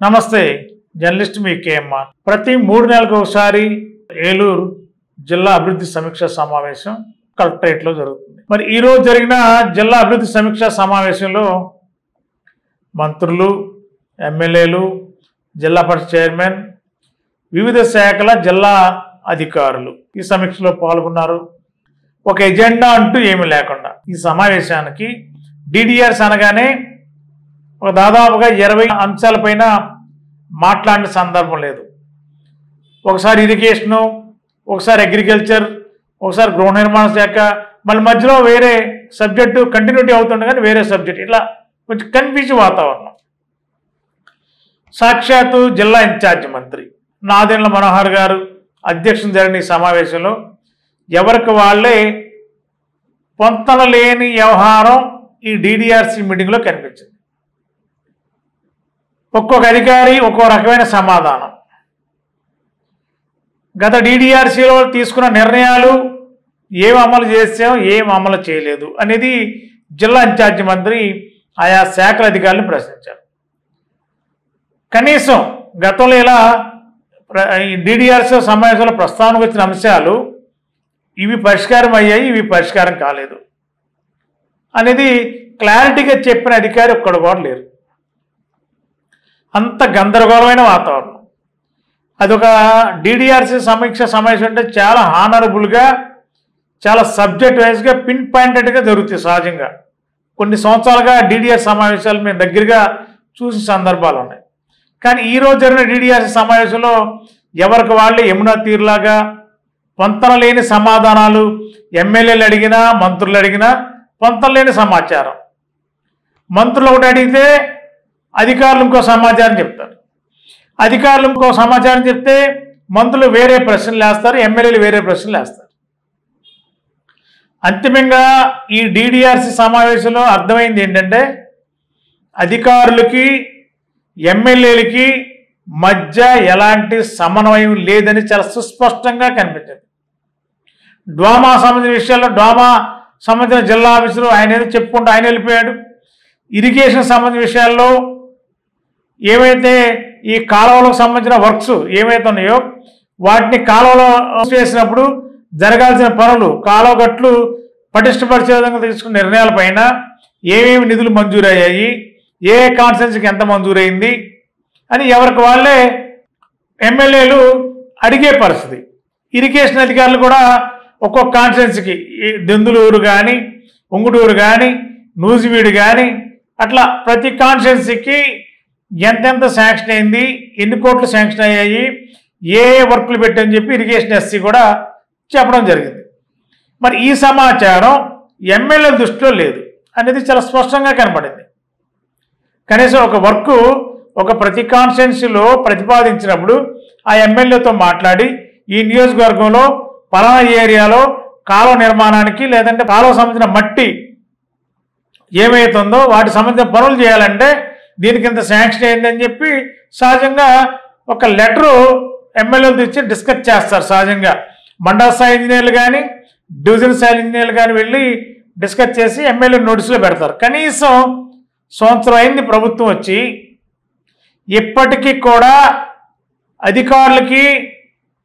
నమస్తే జర్నలిస్ట్ మీ కేఎంఆర్. ప్రతి 3 నెలలకు ఒకసారి ఏలూరు జిల్లా అభివృద్ధి సమీక్ష సమావేశం కలెక్టరేట్లో జరుగుతుంది. మరి ఈరోజు జరిగిన జిల్లా అభివృద్ధి సమీక్ష సమావేశంలో మంత్రులు, ఎమ్మెల్యేలు, జిల్లా పరిషత్ చైర్మన్, వివిధ శాఖల జిల్లా అధికారులు ఈ సమీక్షలో పాల్గొన్నారు. ఒక ఎజెండా అంటూ ఏమీ లేకుండా ఈ సమావేశానికి డిడిఆర్స్ అనగానే ఒక దాదాపుగా 20 అంశాలపైన మాట్లాడిన సందర్భం లేదు. ఒకసారి ఇరిగేషను, ఒకసారి అగ్రికల్చర్, ఒకసారి గృహ నిర్మాణ శాఖ, మళ్ళీ మధ్యలో వేరే సబ్జెక్టు కంటిన్యూటీ అవుతుంది కానీ వేరే సబ్జెక్ట్, ఇట్లా కొంచెం కన్ఫ్యూజ్ వాతావరణం. సాక్షాత్తు జిల్లా ఇన్ఛార్జి మంత్రి నాదెండ్ల మనోహర్ గారు అధ్యక్షత జరిగిన ఈ సమావేశంలో ఎవరికి వాళ్ళే పొంతన లేని వ్యవహారం ఈ డిడిఆర్సి మీటింగ్లో కనిపించింది. ఒక్కొక్క అధికారి ఒక్కో రకమైన సమాధానం. గత డిడిఆర్సీలో తీసుకున్న నిర్ణయాలు ఏం అమలు చేసాం, ఏం అమలు చేయలేదు అనేది జిల్లా ఇన్ఛార్జి మంత్రి ఆయా శాఖల అధికారులను ప్రశ్నించారు. కనీసం గతంలో ఇలా డిడిఆర్సీ సమావేశంలో ప్రస్తావనకు వచ్చిన అంశాలు ఇవి పరిష్కారం అయ్యాయి, ఇవి పరిష్కారం కాలేదు అనేది క్లారిటీగా చెప్పిన అధికారి ఒక్కడు కూడా లేరు. అంత గందరగోళమైన వాతావరణం. అదొక డిడిఆర్సీ సమీక్ష సమావేశం అంటే చాలా హానరబుల్గా, చాలా సబ్జెక్ట్ వైజ్గా పిన్ పాయింటెడ్గా జరుగుతాయి. సహజంగా కొన్ని సంవత్సరాలుగా డిడిఆర్ సమావేశాలు మేము దగ్గరగా చూసిన సందర్భాలు ఉన్నాయి. కానీ ఈరోజు జరిగిన డిడిఆర్సీ సమావేశంలో ఎవరికి వాళ్ళే యమునా తీరులాగా పొంతన లేని సమాధానాలు, ఎమ్మెల్యేలు అడిగినా మంత్రులు అడిగినా పొంతన లేని సమాచారం. మంత్రులు ఒకటి అడిగితే అధికారులు ఇంకో సమాచారం చెప్తారు, అధికారులు ఇంకో సమాచారం చెప్తే మంత్రులు వేరే ప్రశ్నలు వేస్తారు, ఎమ్మెల్యేలు వేరే ప్రశ్నలు వేస్తారు. అంతిమంగా ఈ డిడిఆర్సీ సమావేశంలో అర్థమైంది ఏంటంటే అధికారులకి ఎమ్మెల్యేలకి మధ్య ఎలాంటి సమన్వయం లేదని చాలా సుస్పష్టంగా కనిపించింది. డ్వామా సంబంధించిన విషయాల్లో డ్వామా సంబంధించిన జిల్లా ఆఫీసులు ఆయన ఏదో చెప్పుకుంటూ ఆయన వెళ్ళిపోయాడు. ఇరిగేషన్ సంబంధించిన విషయాల్లో ఏవైతే ఈ కాలువలకు సంబంధించిన వర్క్స్ ఏవైతే ఉన్నాయో వాటిని కాలువలో చేసినప్పుడు జరగాల్సిన పనులు, కాలువ గట్లు పటిష్టపరిచే విధంగా తీసుకున్న నిర్ణయాలపైన ఏమేమి నిధులు మంజూరయ్యాయి, ఏ కాన్స్టిట్యున్సీకి ఎంత మంజూరైంది అని ఎవరికి వాళ్ళే ఎమ్మెల్యేలు అడిగే పరిస్థితి. ఇరిగేషన్ అధికారులు కూడా ఒక్కొక్క కాన్స్టిట్యున్సీకి దెందులూరు కానీ, ఉంగుటూరు కానీ, నూజివీడు కానీ అట్లా ప్రతి కాన్స్టిట్యున్సీకి ఎంతెంత శాంక్షన్ అయింది, ఎన్ని కోట్లు శాంక్షన్ అయ్యాయి, ఏ వర్క్లు పెట్టని చెప్పి ఇరిగేషన్ ఎస్సీ కూడా చెప్పడం జరిగింది. మరి ఈ సమాచారం ఎమ్మెల్యేల దృష్టిలో లేదు అనేది చాలా స్పష్టంగా కనపడింది. కనీసం ఒక వర్క్ ఒక ప్రతి కాన్స్టిట్యున్సీలో ప్రతిపాదించినప్పుడు ఆ ఎమ్మెల్యేతో మాట్లాడి ఈ నియోజకవర్గంలో పలానా ఏరియాలో కాలువ నిర్మాణానికి లేదంటే కాలువ సంబంధించిన మట్టి ఏమైతుందో వాటి సంబంధించిన పనులు చేయాలంటే దీనికి ఇంత శాంక్షన్ అయిందని చెప్పి సహజంగా ఒక లెటరు ఎమ్మెల్యేలు తెచ్చి డిస్కస్ చేస్తారు. సహజంగా మండల స్థాయి ఇంజనీర్లు కానీ, డివిజన్ స్థాయి ఇంజనీర్లు కానీ వెళ్ళి డిస్కస్ చేసి ఎమ్మెల్యే నోటీసులో పెడతారు. కనీసం సంవత్సరం అయింది ప్రభుత్వం వచ్చి, ఇప్పటికీ కూడా అధికారులకి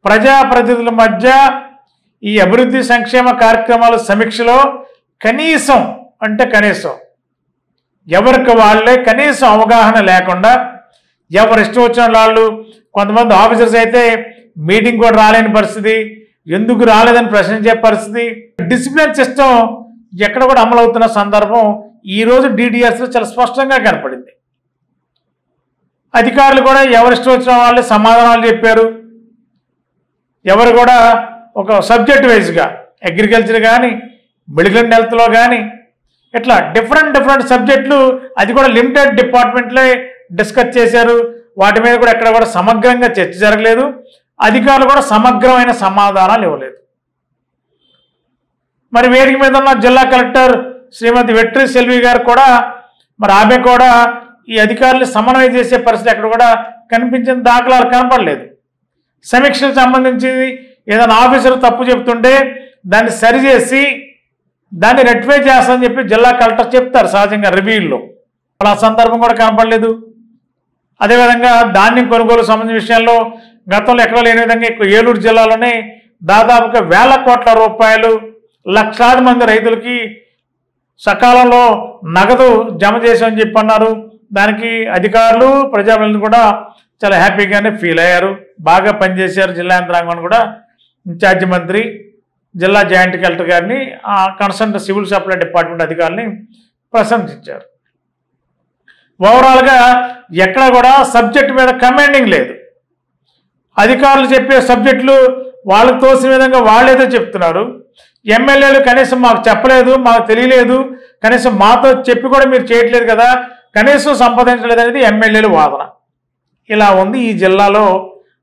ప్రజాప్రతినిధుల మధ్య ఈ అభివృద్ధి సంక్షేమ కార్యక్రమాల సమీక్షలో కనీసం ఎవరికి వాళ్ళే కనీసం అవగాహన లేకుండా ఎవరు ఇష్టం వచ్చిన వాళ్ళు, కొంతమంది ఆఫీసర్స్ అయితే మీటింగ్ కూడా రాలేని పరిస్థితి, ఎందుకు రాలేదని ప్రశ్నించే పరిస్థితి, డిసిప్లిన్ సిస్టమ్ ఎక్కడ కూడా అమలు అవుతున్న సందర్భం ఈరోజు డిడిఆర్సీలో చాలా స్పష్టంగా కనపడింది. అధికారులు కూడా ఎవరు ఇష్టం వచ్చిన వాళ్ళే సమాధానాలు చెప్పారు. ఎవరు కూడా ఒక సబ్జెక్ట్ వైజ్గా అగ్రికల్చర్ కానీ, మెడికల్ అండ్ హెల్త్లో కానీ ఇట్లా డిఫరెంట్ సబ్జెక్టులు అది కూడా లిమిటెడ్ డిపార్ట్మెంట్లే డిస్కస్ చేశారు. వాటి మీద కూడా ఎక్కడ కూడా సమగ్రంగా చర్చ జరగలేదు. అధికారులు కూడా సమగ్రమైన సమాధానాలు ఇవ్వలేదు. మరి వేదిక మీద ఉన్న జిల్లా కలెక్టర్ శ్రీమతి వెట్రి సెల్వి గారు కూడా మరి ఆమె కూడా ఈ అధికారులు సమన్వయం చేసే పరిస్థితి ఎక్కడ కూడా కనిపించిన దాఖలాలు కనపడలేదు. సమీక్షకు సంబంధించి ఏదైనా ఆఫీసర్ తప్పు చెప్తుంటే దాన్ని సరిచేసి దాన్ని రెక్టిఫై చేస్తామని చెప్పి జిల్లా కలెక్టర్ చెప్తారు సహజంగా రివ్యూల్లో. అలా సందర్భం కూడా కనపడలేదు. అదేవిధంగా ధాన్యం కొనుగోలు సంబంధించిన విషయాల్లో గతంలో ఎక్కడ లేని విధంగా ఏలూరు జిల్లాలోనే దాదాపుగా వేల కోట్ల రూపాయలు లక్షలాది మంది రైతులకి సకాలంలో నగదు జమ చేశామని చెప్పి అన్నారు. దానికి అధికారులు ప్రజాప్రతినిధులు కూడా చాలా హ్యాపీగానే ఫీల్ అయ్యారు. బాగా పనిచేశారు. జిల్లా యంత్రాంగం కూడా ఇన్ఛార్జి మంత్రి, జిల్లా జాయింట్ కలెక్టర్ గారిని, కన్సర్న్ సివిల్ సప్లై డిపార్ట్మెంట్ అధికారులని ప్రశంసించారు. ఓవరాల్గా ఎక్కడ కూడా సబ్జెక్ట్ మీద కమాండింగ్ లేదు. అధికారులు చెప్పే సబ్జెక్టులు వాళ్ళకు తోసిన విధంగా వాళ్ళేదో చెప్తున్నారు. ఎమ్మెల్యేలు కనీసం మాకు చెప్పలేదు, మాకు తెలియలేదు, కనీసం మాతో చెప్పి కూడా మీరు చేయట్లేదు కదా, కనీసం సంపాదించలేదు అనేది ఎమ్మెల్యేలు వాదన. ఇలా ఉంది ఈ జిల్లాలో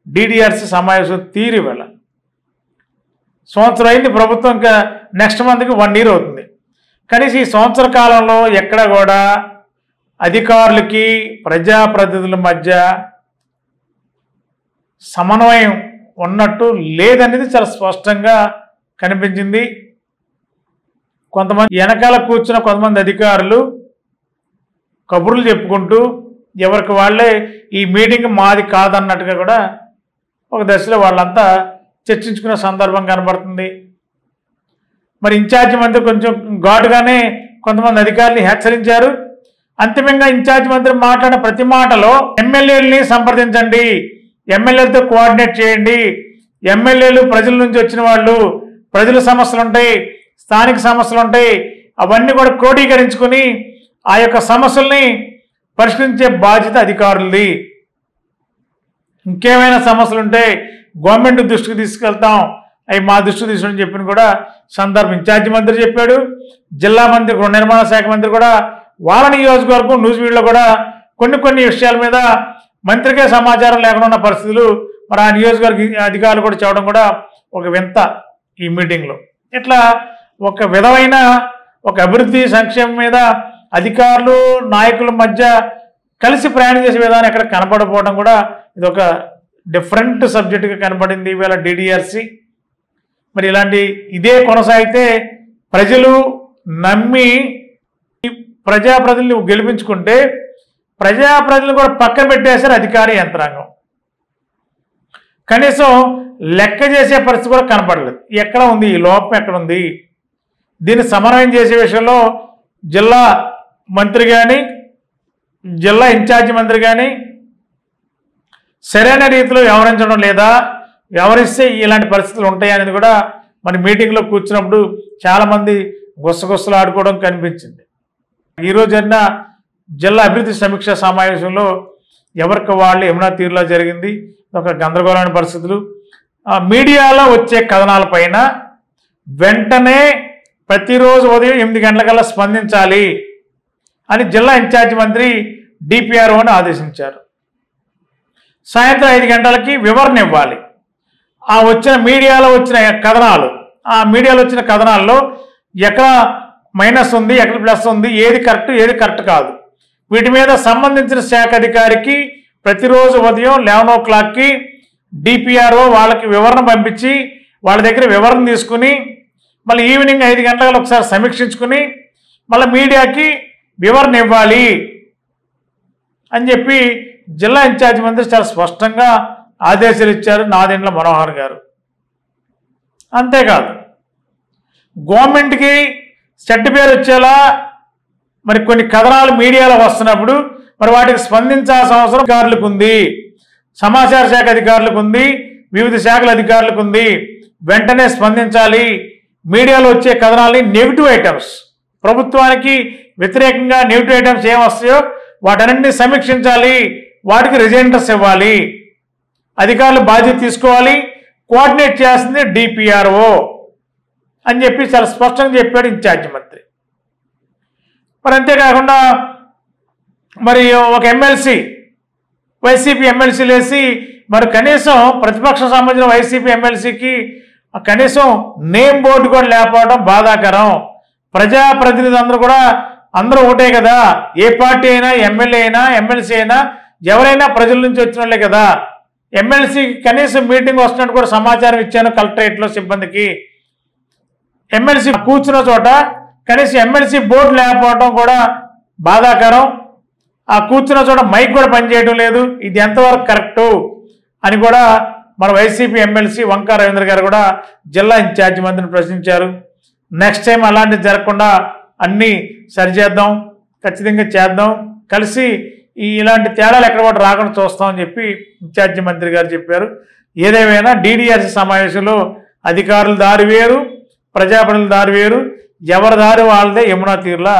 డిడిఆర్సి సమావేశం తీరి వెళ్ళ. సంవత్సరం అయింది ప్రభుత్వం, ఇంకా నెక్స్ట్ మంత్కి 1 year అవుతుంది. కనీసం ఈ సంవత్సర కాలంలో ఎక్కడ కూడా అధికారులకి ప్రజాప్రతినిధుల మధ్య సమన్వయం ఉన్నట్టు లేదనేది చాలా స్పష్టంగా కనిపించింది. కొంతమంది వెనకాల కూర్చున్న కొంతమంది అధికారులు కబుర్లు చెప్పుకుంటూ ఎవరికి వాళ్ళే ఈ మీటింగ్ మాది కాదన్నట్టుగా కూడా ఒక దశలో వాళ్ళంతా చర్చించుకునే సందర్భం కనబడుతుంది. మరి ఇన్ఛార్జి మంత్రి కొంచెం ఘాటుగానే కొంతమంది అధికారులు హెచ్చరించారు. అంతిమంగా ఇన్ఛార్జి మంత్రి మాట్లాడిన ప్రతి మాటలో ఎమ్మెల్యేలని సంప్రదించండి, ఎమ్మెల్యేలతో కోఆర్డినేట్ చేయండి, ఎమ్మెల్యేలు ప్రజల నుంచి వచ్చిన వాళ్ళు, ప్రజల సమస్యలు ఉంటాయి, స్థానిక సమస్యలు ఉంటాయి, అవన్నీ కూడా క్రోడీకరించుకొని ఆ యొక్క సమస్యల్ని పరిష్కరించే బాధ్యత అధికారులది. ఇంకేమైనా సమస్యలు ఉంటే గవర్నమెంట్ దృష్టికి తీసుకెళ్తాం, అవి మా దృష్టికి తీసుకుని చెప్పిన కూడా సందర్భం ఇన్ఛార్జి మంత్రి చెప్పాడు. జిల్లా మంత్రి, గృహ నిర్మాణ శాఖ మంత్రి కూడా వాళ్ళ నియోజకవర్గం న్యూస్ మీడియాలో కూడా కొన్ని విషయాల మీద మంత్రికే సమాచారం లేకుండా ఉన్న పరిస్థితులు మరి ఆ నియోజకవర్గ అధికారులు కూడా చెప్పడం కూడా ఒక వింత ఈ మీటింగ్లో. ఇట్లా ఒక విధమైన ఒక అభివృద్ధి సంక్షేమం మీద అధికారులు నాయకుల మధ్య కలిసి ప్రయాణం చేసే విధానం ఎక్కడ కనపడకపోవడం కూడా ఇది ఒక డిఫరెంట్ సబ్జెక్టుగా కనపడింది ఈవేళ డిడిఆర్సి. మరి ఇదే కొనసాగితే ప్రజలు నమ్మి ప్రజాప్రతినిధులు గెలిపించుకుంటే ప్రజాప్రతినిధులు కూడా పక్కన పెట్టేశారు అధికార యంత్రాంగం. కనీసం లెక్క చేసే పరిస్థితి కూడా కనపడలేదు. ఎక్కడ ఉంది ఈ లోపం, ఎక్కడ ఉంది? దీన్ని సమన్వయం చేసే విషయంలో జిల్లా మంత్రి కానీ జిల్లా ఇన్ఛార్జి మంత్రి కానీ సరైన రీతిలో వ్యవహరించడం లేదా, వ్యవహరిస్తే ఇలాంటి పరిస్థితులు ఉంటాయి అనేది కూడా మన మీటింగ్లో కూర్చున్నప్పుడు చాలామంది గుసగుసలు ఆడుకోవడం కనిపించింది. ఈరోజు జరిగిన జిల్లా అభివృద్ధి సమీక్ష సమావేశంలో ఎవరికి వాళ్ళు యమునా తీరులో జరిగింది. ఒక గందరగోళమైన పరిస్థితులు. మీడియాలో వచ్చే కథనాలపైన వెంటనే ప్రతిరోజు ఉదయం 8 గంటలకల్లా స్పందించాలి అని జిల్లా ఇన్ఛార్జి మంత్రి డిపిఆర్ఓని ఆదేశించారు. సాయంత్రం 5 గంటలకి వివరణ ఇవ్వాలి. ఆ మీడియాలో వచ్చిన కథనాల్లో ఎక్కడ మైనస్ ఉంది, ఎక్కడ ప్లస్ ఉంది, ఏది కరెక్ట్ కాదు, వీటి మీద సంబంధించిన శాఖ అధికారికి ప్రతిరోజు ఉదయం 11 o'clockకి డిపిఆర్ఓ వాళ్ళకి వివరణ పంపించి వాళ్ళ దగ్గర వివరణ తీసుకుని మళ్ళీ ఈవినింగ్ 5 గంటలకు ఒకసారి సమీక్షించుకుని మళ్ళీ మీడియాకి వివరణ ఇవ్వాలి అని చెప్పి జిల్లా ఇన్ఛార్జి మంత్రి చాలా స్పష్టంగా ఆదేశాలు ఇచ్చారు నాదెండ్ల మనోహర్ గారు. అంతేకాదు గవర్నమెంట్కి చెడ్డ పేరు వచ్చేలా మరి కొన్ని కథనాలు మీడియాలో వస్తున్నప్పుడు మరి వాటికి స్పందించాల్సిన అవసరం అధికారులకు ఉంది, సమాచార శాఖ అధికారులకు ఉంది, వివిధ శాఖల అధికారులకు ఉంది. వెంటనే స్పందించాలి. మీడియాలో వచ్చే కథనాలని నెగిటివ్ ఐటమ్స్, ప్రభుత్వానికి వ్యతిరేకంగా నెగిటివ్ ఐటమ్స్ ఏం వస్తాయో వాటన్నింటినీ సమీక్షించాలి, వాటికి రిజైండర్స్ ఇవ్వాలి, అధికారులు బాధ్యత తీసుకోవాలి, కోఆర్డినేట్ చేస్తుంది డిపిఆర్ఓ అని చెప్పి చాలా స్పష్టంగా చెప్పాడు ఇన్ఛార్జి మంత్రి. మరి అంతేకాకుండా మరి ఒక ఎమ్మెల్సీ, వైసీపీ ఎమ్మెల్సీలు వేసి మరి కనీసం ప్రతిపక్షం సంబంధించిన వైసీపీ ఎమ్మెల్సీకి కనీసం నేమ్ బోర్డు కూడా లేకపోవడం బాధాకరం. ప్రజాప్రతినిధులు అందరూ ఒకటే కదా, ఏ పార్టీ అయినా, ఎమ్మెల్యే అయినా, ఎమ్మెల్సీ అయినా, ఎవరైనా ప్రజల నుంచి వచ్చిన వాళ్ళే కదా. ఎమ్మెల్సీకి కనీసం మీటింగ్ వస్తున్నట్టు కూడా సమాచారం ఇచ్చాను కలెక్టరేట్లో సిబ్బందికి. ఎమ్మెల్సీ కూర్చున్న చోట కనీసం ఎమ్మెల్సీ బోర్డు లేకపోవడం కూడా బాధాకరం. ఆ కూర్చున్న చోట మైక్ కూడా పనిచేయడం లేదు. ఇది ఎంతవరకు కరెక్టు అని కూడా మన వైసీపీ ఎమ్మెల్సీ వంకా రవీంద్ర గారు కూడా జిల్లా ఇన్ఛార్జి మంత్రిని ప్రశ్నించారు. నెక్స్ట్ టైం అలాంటివి జరగకుండా అన్నీ సరిచేద్దాం, ఖచ్చితంగా చేద్దాం, కలిసి ఇలాంటి తేడాలు ఎక్కడ కూడా రాకుండా చూస్తామని చెప్పి ఇన్ఛార్జి మంత్రి గారు చెప్పారు. ఏదేమైనా DDRC సమావేశంలో అధికారుల దారి వేరు, ప్రజాప్రతినిధుల దారి వేరు, ఎవరి దారి వాళ్ళదే యమునా తీరులా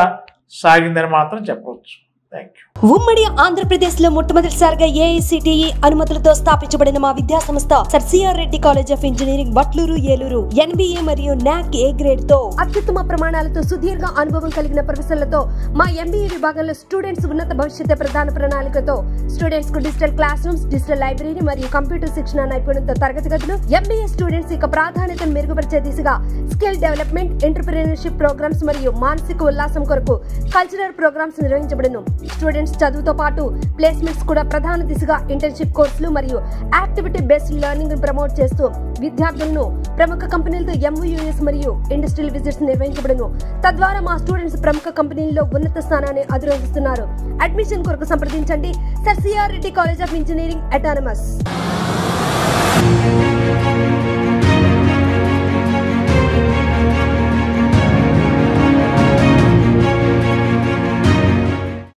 సాగిందని మాత్రం చెప్పవచ్చు. Thank you. ఉమ్మడి ఆంధ్రప్రదేశ్ లో మొట్టమొదటిసారిగా AICTE అనుమతులతో స్థాపించబడిన మా విద్యా సంస్థ sir CR Reddy college of engineering Vatluru Eluru NBA మరియు NAC A గ్రేడ్ తో అత్యుత్తమ ప్రమాణాలతో సుదీర్ఘ అనుభవం కలిగిన ప్రొఫెసర్లతో మా MBA విభాగంలో స్టూడెంట్స్ ఉన్నత భవిష్యత్తు ప్రధాన ప్రణాళికతో స్టూడెంట్స్ కు digital class rooms, digital library మరియు కంప్యూటర్ శిక్షణ నైపుణ్యంతో తరగతి గదులు, MBA స్టూడెంట్స్ యొక్క ప్రాధాన్యతను మెరుగుపరిచే దిశగా స్కిల్ డెవలప్మెంట్, ఎంటర్‌ప్రెన్యూర్‌షిప్ ప్రోగ్రామ్స్ మరియు మానసిక ఉల్లాసం కొరకు కల్చరల్ ప్రోగ్రామ్స్ నిర్వహించబడును. స్టూడెంట్స్ చదువుతో పాటు ప్లేస్మెంట్స్ కూడా ప్రధాన దిశగా ఇంటర్న్‌షిప్ కోర్సులు మరియు యాక్టివిటీ బేస్డ్ లెర్నింగ్ ను ప్రమోట్ చేస్తూ విద్యార్థులను ప్రముఖ కంపెనీలతో MOUs మరియు ఇండస్ట్రియల్ విజిట్స్ నిర్వహించబడును. తద్వారా మా స్టూడెంట్స్ ప్రముఖ కంపెనీల్లో ఉన్నత స్థానాన్ని అధిరోహిస్తున్నారు. అడ్మిషన్ కొరకు సంప్రదించండి sir CR Reddy college of engineering autonomous.